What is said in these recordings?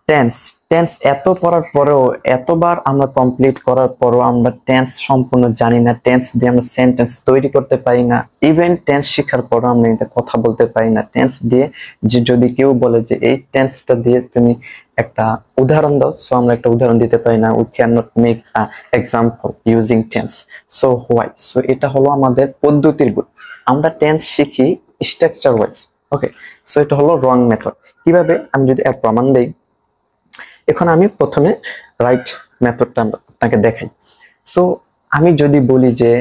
Tense tense এত পড়ার পরেও, এতবার আমরা কমপ্লিট করার পরেও আমরা টেন্স সম্পূর্ণ জানি না, টেন্স দিয়ে আমরা সেন্টেন্স তৈরি করতে পারি না। ইভেন টেন্স শেখার পরও আমরা এটা কথা বলতে পারি না টেন্স দিয়ে। যে যদি কেউ বলে যে এই টেন্সটা দিয়ে তুমি একটা উদাহরণ দাও, সো আমরা একটা উদাহরণ দিতে পারি না। We can not make a example using tense. So why? So এটা হলো আমাদের পদ্ধতির ভুল। আমরা টেন্স শিখি স্ট্রাকচার ওয়াইজ। ওকে, সো এটা হলো রং মেথড। কিভাবে? আমি যদি এর প্রমাণ দেই, এখন আমি প্রথমে রাইট মেথডটা আপনাকে দেখাই। সো আমি যদি বলি যে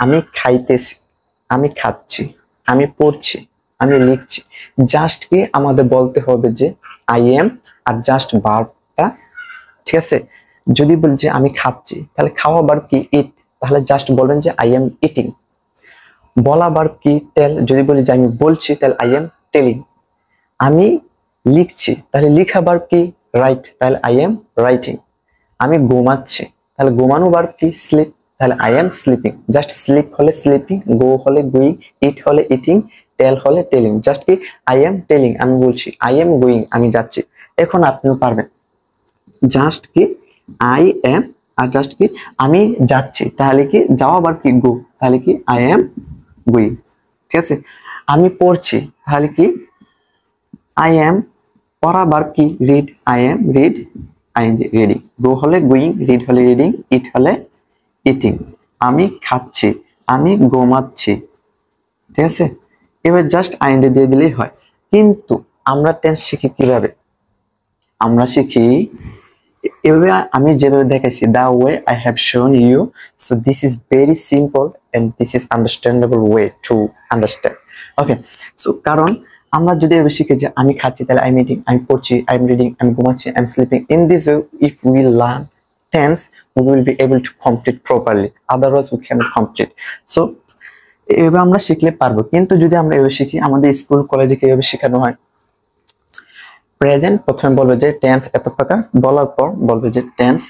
আমি খাইতেছি, আমি খাচ্ছি, আমি পড়ছি, আমি লিখছি, জাস্ট কি আমাদের বলতে হবে যে আই এম আর জাস্ট ভার্বটা, ঠিক আছে? যদি বলি যে আমি খাচ্ছি, তাহলে খাওয়া ভার্ব কি? ইট, তাহলে জাস্ট বলবেন যে আই এম ইটিং। বলা ভার্ব কি? টেল। যদি বলি যে আমি বলছি, তাহলে আই এম টেলিং। আমি লিখছি, তাহলে লিখা ভার্ব কি? রাইট, তাহলে আই এম রাইটিং। আমি ঘুমাচ্ছি, তাহলে ঘুমানো ভার্ব কি? স্লিপ, তাহলে I am sleeping. Just sleep হলে স্লিপিং, গো হলে গোয়িং, ইট হলে ইটিং, টেল হলে টেলিং। জাস্ট কি আই এম টেলিং, আমি বলছি, আই এম গোয়িং, আমি যাচ্ছি। এখন আপনিও পারবেন। জাস্ট কি আই এম আর জাস্ট কি আমি যাচ্ছি, তাহলে কি যাওয়া ভার্ব কি? গো, তাহলে কি আই এম গোয়িং। ঠিক আছে? আমি পড়ছি, তাহলে কি আই এম, পড়া ভার্ব কি? Read, I am read, ING reading. Go হলে গোয়িং, রিড হলে রিডিং, ইট হলে ইটিং। আমি খাচ্ছি, আমি ঘুমাচ্ছি। ঠিক আছে? এবার জাস্ট আইএনজি দিয়ে দিলেই হয়। কিন্তু আমরা টেন্স শিখি কিভাবে? আমরা শিখি এভাবে, আমি যেভাবে দেখাইছি, the way I have shown you. So this is very simple and this is understandable way to understand. Okay, so কারণ আমরা যদি এভাবে শিখি যে আমি খাচ্ছি, তাহলে আই এম ইটিং, আমি পড়ছি, আই এম রিডিং, আমি ঘুমাচ্ছি, I am sleeping. In this way, if we learn tense, we will be able to complete properly, otherwise we cannot complete. So এভাবে আমরা শিখলে পারবো। কিন্তু যদি আমরা এভাবে শিখি, আমাদের স্কুল কলেজে কিভাবে শেখানো হয়, প্রেজেন্ট প্রথমে বলবে যে টেন্স এত প্রকার, বলার পর বলবে যে টেন্স,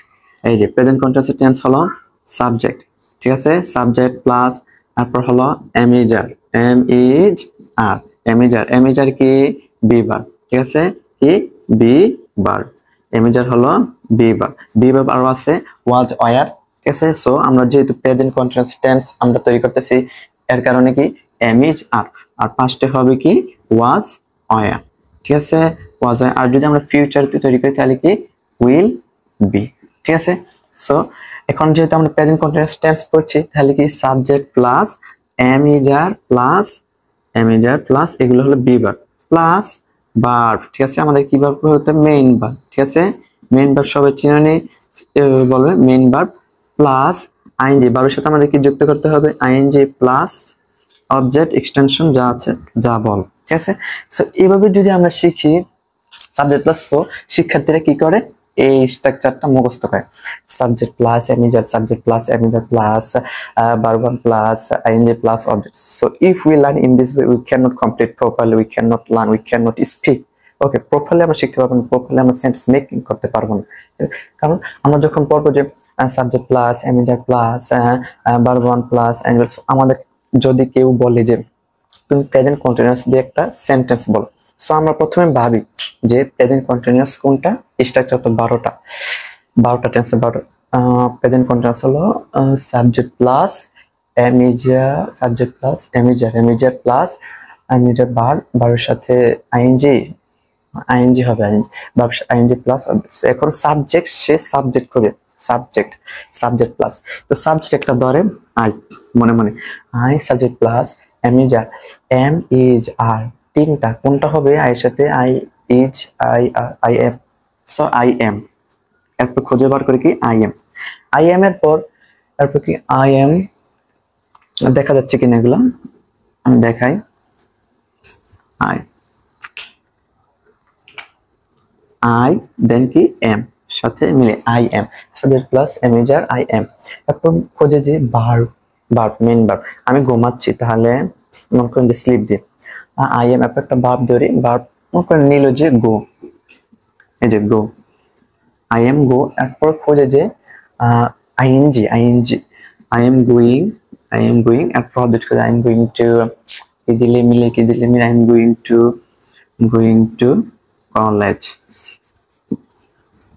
এই যে প্রেজেন্ট কন্টিনিউয়াস টেন্স হলো সাবজেক্ট, ঠিক আছে? সাবজেক্ট প্লাস তারপর হলো এমিজার, এম ইজ আর, এমিজার কি? বি ভার্ব, ঠিক আছে? কি? Be verb. এমিজার হলো বি ভার্ব। বি ভার্ব আরো আছে ওয়াজ, ওয়ার, ঠিক আছে? সো আমরা যেহেতু প্রেজেন্ট কন্টিনিউয়াস টেন্স আমরা তৈরি করতেছি, এর কারণে কি এম ইজ আর পাস্টে হবে কি? ওয়াজ, ওয়ার, ঠিক আছে? ওয়াজ। আর যদি আমরা ফিউচারতে তৈরি করি, তাহলে কি? উইল বি, ঠিক আছে? সো এখন যেহেতু আমরা প্রেজেন্ট কন্টিনিউয়াস টেন্স পড়ছি, তাহলে কি সাবজেক্ট প্লাস এমিজার প্লাস এগুলো হলো বি ভার্ব প্লাস ভার্ব, ঠিক আছে? আমাদের কি ভার্ব হতে? মেইন ভার্ব, ঠিক আছে? মেইন ভার্ব সবাই চিনে নি, বলবে মেইন ভার্ব প্লাস আইএনজি। ভার্বের সাথে আমাদের কি যুক্ত করতে হবে? আইএনজি প্লাস অবজেক্ট এক্সটেনশন যা আছে, যা বল, ঠিক আছে? সো এইভাবে যদি আমরা শিখি সাবজেক্ট প্লাস, সো শিক্ষার্থীরা কি করে? এই স্ট্রাকচারটা মুখস্থ করে। Subject plus am is are, subject plus am is are plus verb plus ING plus object. So if we learn in this way, we can not complete properly, we can not learn, we can not speak. Okay, properly আমরা শিখতে পারবো না, properly আমরা sentence making করতে পারবো না। কারণ আমরা যখন পড়বো যে subject plus am is are plus verb plus angles, আমাদের যদি কেউ বলে যে তুমি প্রেজেন্ট কন্টিনিউয়াস দিয়ে একটা সেন্টেন্স বলো, সো আমরা প্রথমে ভাবি যে প্রেজেন্ট কন্টিনিউয়াস কোনটা? স্ট্রাকচার তো 12টা টেন্সে 12। প্রেজেন্ট কন্টিনিউয়াস হলো সাবজেক্ট প্লাস এমিজার প্লাস ভার্বের সাথে আইএনজি হবে, আইএনজি প্লাস। এখন সাবজেক্ট, সে সাবজেক্ট করবে, সাবজেক্ট প্লাস, তো সাবজেক্ট একটা ধরে আই, মনে I subject plus am is are, am is are, তিনটা কোনটা হবে? আইয়ের সাথে I is, I am. So I am, এরপর খুঁজে বার করে কি আই এম এর পর তারপর কি আই এম, দেখা যাচ্ছে কিনা এগুলো আমি দেখাই। আই দেন কি এম, সাথে মিলে I M, subject plus এমিজার I am. তারপর খোঁজে যে ভার্ব মেইন ভার্ব, আমি ঘুমাচ্ছি, তাহলে মনে করেন যে স্লিপ দিয়ে আই এম, একটা ভার্ব ধরি, ভার্ব মনে করেন নিল যে গো, এই যে গো, আই এম গো। এরপর খোঁজে যে আইএনজি, আই এম গোয়িং, এরপর অবজেক্ট খোঁজে আই এম গোয়িং টু, কি দিলে মিলে I am going to college,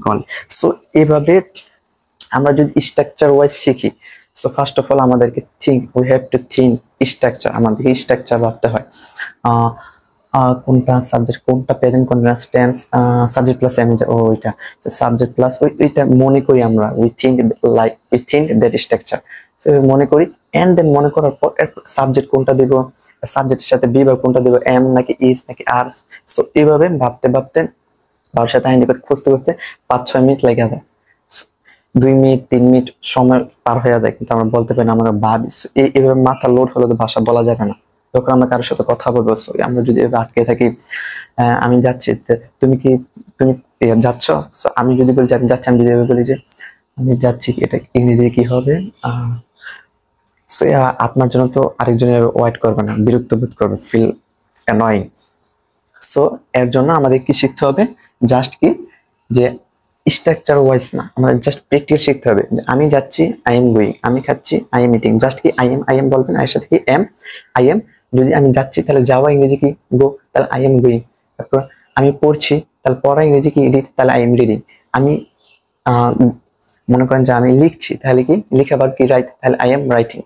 গল। সো এভাবে আমরা যদি স্ট্রাকচার ওয়াইজ শিখি, সো ফার্স্ট অফ অল আমাদেরকে we have to think structure, আমাদেরকে স্ট্রাকচার ভাবতে হয়। কোনটা সাবজেক্ট, কোনটা present continuous tense, subject plus am, ওইটা সাবজেক্ট প্লাস ওইটা মনে করি আমরা, we think that structure. So মনে করি, এন্ড দেন মনে করার পর সাবজেক্ট কোনটা দিব, সাবজেক্টের সাথে বি বা কোনটা দিব, এম নাকি ইজ নাকি আর। সো এইভাবে ভাবতে ভাবতে বাবার সাথে আইনি খুঁজতে খুঁজতে 5-6 মিনিট লেগে যায়, 2 মিনিট 3 মিনিট সময় পার হয়ে যায়, কিন্তু আমরা বলতে পারি না, আমরা ভাবি। এইভাবে মাথা লোড হলে তো ভাষা বলা যাবে না। যখন আমরা কারোর সাথে কথা বলবো, আমরা যদি এভাবে আটকে থাকি, আমি যাচ্ছি, তুমি কি তুমি যাচ্ছ, আমি যদি বলি যে আমি যাচ্ছি, আমি যদি বলি যে আমি যাচ্ছি, এটা ইংরেজি কি হবে? সো আপনার জন্য তো আরেকজনের ওয়েট করবে না, বিরক্ত বোধ করবে, ফিল অ্যানয়িং। সো এর জন্য আমাদের কি শিখতে হবে, জাস্ট কি যে স্ট্রাকচার ওয়াইজ না, আমাদের জাস্ট প্র্যাকটিক্যাল শিখতে হবে। আমি যাচ্ছি, আই এম গোয়িং, আমি খাচ্ছি, আই এম ইটিং, জাস্ট কি আই এম বলবেন, এর সাথে কি আই এম। যদি আমি যাচ্ছি তাহলে যাওয়া ইংরেজি কি গো, তাহলে আই এম গোয়িং। তারপর আমি পড়ছি, তাহলে পড়া ইংরেজি কি রিড, তাহলে আই এম রিডিং। আমি মনে করেন যে আমি লিখছি, তাহলে কি লিখা বার কি রাইট, তাহলে আই এম রাইটিং।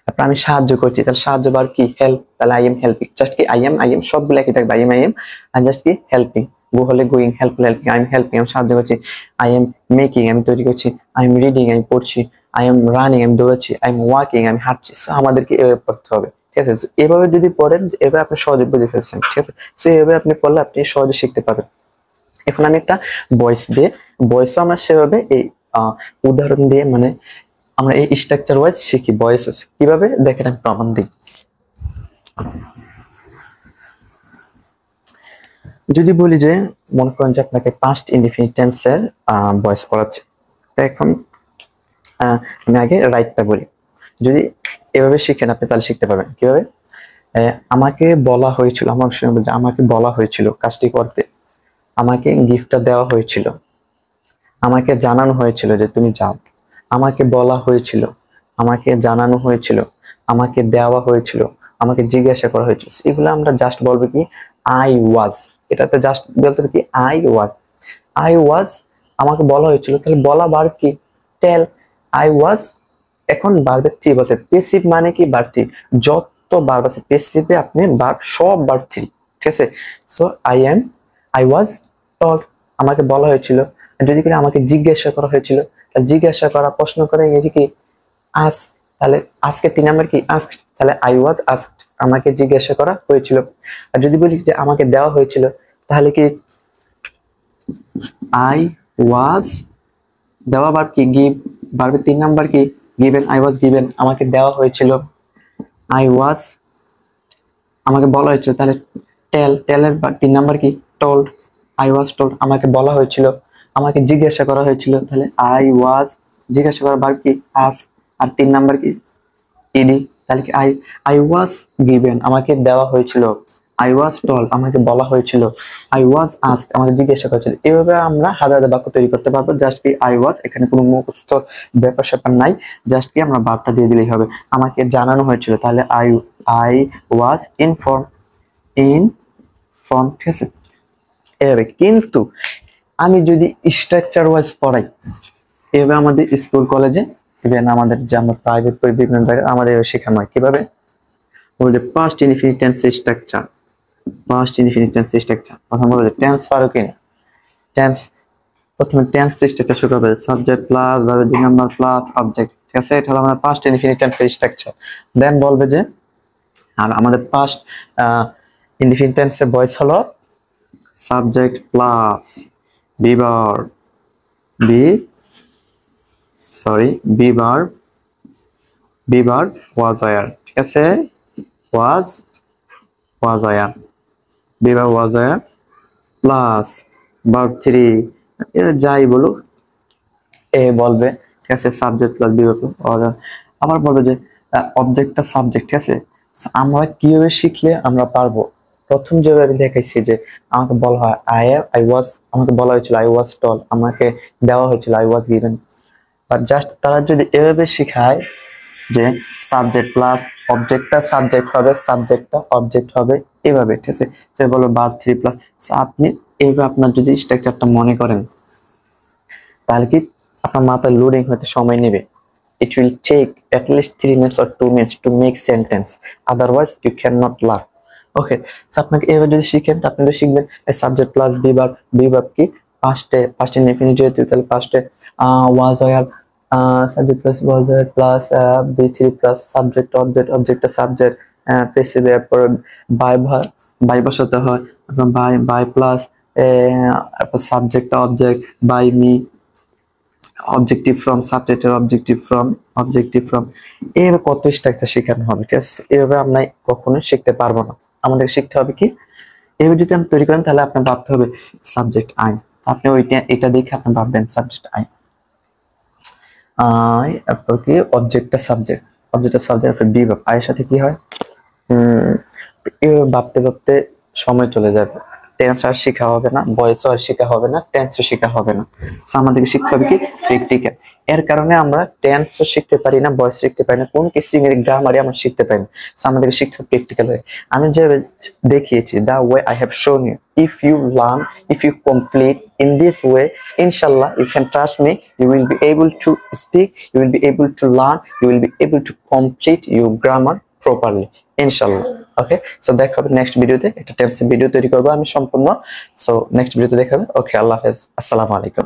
তারপর আমি সাহায্য করছি, তাহলে সাহায্য বার কি হেল্প, তাহলে আই এম হেল্পিং। জাস্ট কি আই এম সবগুলো একই থাকবে, আই এম আর জাস্ট কি হেল্পিং। গো হলে গোয়িং, হেল্প হলে হেল্পিং, আই এম হেল্পিং আমি সাহায্য করছি, আই এম মেকিং আমি তৈরি করছি, আই এম রিডিং আমি পড়ছি, আই এম রানিং আমি দৌড়াচ্ছি, আই এম ওয়াকিং আমি হাঁটছি। আমাদেরকে এভাবে পড়তে হবে, ঠিক আছে? এভাবে যদি পড়েন, এভাবে আপনি সহজে বুঝে ফেলছেন, ঠিক আছে? সো এভাবে আপনি পড়লে আপনি সহজে শিখতে পারবেন। এখন আমি একটা ভয়েসও আমরা সেভাবে এই উদাহরণ দিয়ে, মানে আমরা এই স্ট্রাকচার ওয়াইজ শিখি ভয়েস কিভাবে, দেখেন আমি প্রমাণ দিই। যদি বলি যে মনে করেন যে আপনাকে পাস্ট ইনডিফিনিট টেন্সের ভয়েস করাচ্ছে, এখন আমি আগে রাইটটা বলি। যদি এভাবে শিখেন আপনি, তাহলে শিখতে পারবেন কিভাবে। আমাকে বলা হয়েছিল, আমার সঙ্গে আমাকে বলা হয়েছিল কাজটি করতে, আমাকে গিফটটা দেওয়া হয়েছিল, আমাকে জানানো হয়েছিল যে তুমি যাও, আমাকে বলা হয়েছিল, আমাকে জানানো হয়েছিল, আমাকে দেওয়া হয়েছিল, আমাকে জিজ্ঞাসা করা হয়েছিল। এগুলো আমরা জাস্ট বলবো কি আই ওয়াজ। এটাতে জাস্ট বলতে হবে কি আই ওয়াজ আমাকে বলা হয়েছিল, তাহলে বলা ভার্ব কি টেল, আই ওয়াজ। এখন ভার্বের থ্রি বলছে, পেসিভ মানে কি ভার্ব থ্রি, যত ভার্ব আছে পেসিভে আপনি ভার্ব সব ভার্ব থ্রি, ঠিক আছে? সো আই ওয়াজ টল্ড, আমাকে বলা হয়েছিল। যদি কিনা আমাকে জিজ্ঞাসা করা হয়েছিল, তাহলে জিজ্ঞাসা করা, প্রশ্ন করে ইংরেজি কি আস্ক, তাহলে আজকে 3 নাম্বার কি আস্ক, তাহলে আই ওয়াজ আস্কড, আমাকে জিজ্ঞাসা করা হয়েছিল। আর যদি বলি যে আমাকে দেওয়া হয়েছিল, তাহলে কি আই ওয়াজ, দেওয়া ভার্ব কি গিভ, ভার্বের 3 নাম্বার কি গিভেন, আই ওয়াজ গিভেন, আমাকে দেওয়া হয়েছিল। আই ওয়াজ, আমাকে বলা হয়েছিল, তাহলে টেলের 3 নাম্বার কি টোল্ড, আই ওয়াজ টোল্ড, আমাকে বলা হয়েছিল। আমাকে জিজ্ঞাসা করা হয়েছিল, তাহলে আই ওয়াজ, জিজ্ঞাসা করা ভার্ব কি আস্ক, আর 3 নাম্বার কি ইডি, তাহলে কি আই ওয়াজ গিভেন, আমাকে দেওয়া হয়েছিল। আই ওয়াজ টোল্ড, আমাকে বলা হয়েছিল। আই ওয়াজ আস্কড, আমাকে জিজ্ঞাসা করা হয়েছিল। এভাবে আমরা হাজার হাজার বাক্য তৈরি করতে পারবো। জাস্ট কি আই ওয়াজ, এখানে কোনো মুখস্থ ব্যাপার স্যাপার নাই, জাস্ট কি আমরা ভার্বটা দিয়ে দিলেই হবে। আমাকে জানানো হয়েছিল, তাহলে আই ওয়াজ ইনফর্ম, ঠিক আছে? এভাবে। কিন্তু আমি যদি স্ট্রাকচার ওয়াইজ পড়াই, এভাবে আমাদের স্কুল কলেজে, ইভেন আমাদের যে আমরা প্রাইভেট পড়ি বিভিন্ন জায়গায়, আমাদের শেখানো হয় কিভাবে বলতে, পাস্ট ইনডিফিনিট টেন্স স্ট্রাকচার, প্রথম বলবো যে টেন্স পারো কিনা। প্রথমে টেন্স স্ট্রাকচার শুরু হবে, subject plus verb 2 number plus object, ঠিক আছে? এটা হলো আমাদের past indefinite tense structure. Then বলবে যে আর আমাদের পাস্ট ইনডিফিনিট টেন্সের ভয়েস হলো subject plus be verb was were, ঠিক আছে? Was were, be verb was were plus verb 3, এর যাই বলুক এ বলবে, ঠিক আছে? Subject plus be verb was were. আবার বলবে যে অবজেক্টটা সাবজেক্ট, ঠিক আছে? আমরা কিভাবে শিখলে আমরা পারবো, প্রথম যেভাবে আমি দেখাইছি যে আমাকে বলা হয় আই ওয়াজ, আমাকে বলা হয়েছিল আই ওয়াজ টল্ড, আমাকে দেওয়া হয়েছিল I was given. But just তারা যদি এভাবে শিখায় যে সাবজেক্ট প্লাস অবজেক্টটা সাবজেক্ট হবে, সাবজেক্টটা অবজেক্ট হবে, এভাবে, ঠিক আছে? যে বলো ভার্ব 3 প্লাস, আপনি এইভাবে আপনার যদি স্ট্রাকচারটা মনে করেন, তাহলে কি আপনার মাথায় লোডিং হতে সময় নেবে। It will take at least 3 minutes or 2 minutes to make sentence. Otherwise, you cannot learn. Okay, so আপনাকে এবার যদি শিখেন তো আপনি শিখবেন সাবজেক্ট প্লাস বিভাগ। বিভাগ কি পাস্টে ইনফিনিটিভ, তাহলে পাস্টে was were, subject plus was were plus be3 plus subject object object subject passive এরপর বাই বসাতে হয়, by plus subject object by me, objective from সাবজেক্টের অবজেক্টিভ ফ্রম এভাবে কত স্ট্রাকচার শেখানো হবে। ঠিক আছে, এভাবে আমরা কখনোই শিখতে পারবো না। আমাদের শিখতে হবে কি, এভাবে যদি আপনি তৈরি করেন তাহলে আপনার ভাবতে হবে সাবজেক্ট আই, আপনি এটা দেখে আপনি ভাববেন সাবজেক্ট আই তারপর কি অবজেক্টটা সাবজেক্ট বিভাগ আয়ের সাথে কি হয়, এভাবে ভাবতে ভাবতে সময় চলে যাবে। টেন্স আর শেখা হবে না, ভয়েসও আর শেখা হবে না, টেন্সও শেখা হবে না। আমাদেরকে শিখতে হবে কি প্র্যাকটিক্যাল। এর কারণে আমরা টেন্সও শিখতে পারি না, ভয়েস শিখতে পারি না, কোন কিছু গ্রামারই আমরা শিখতে পারি না। আমাদেরকে শিখতে হবে প্র্যাকটিক্যাল ওয়ে। আমি যে দেখিয়েছি the way I have shown you, if you learn, if you complete in this way, ইনশাল্লাহ you can trust me, you will be able to speak, you will be able to learn, you will be able to complete your grammar properly, ইনশাল্লাহ। ওকে, so দেখা হবে next ভিডিওতে। একটা tense video তৈরি করবো আমি সম্পূর্ণ। সো নেক্সট ভিডিওতে দেখা হবে। ওকে, আল্লাহ হাফেজ, আসসালামু আলাইকুম।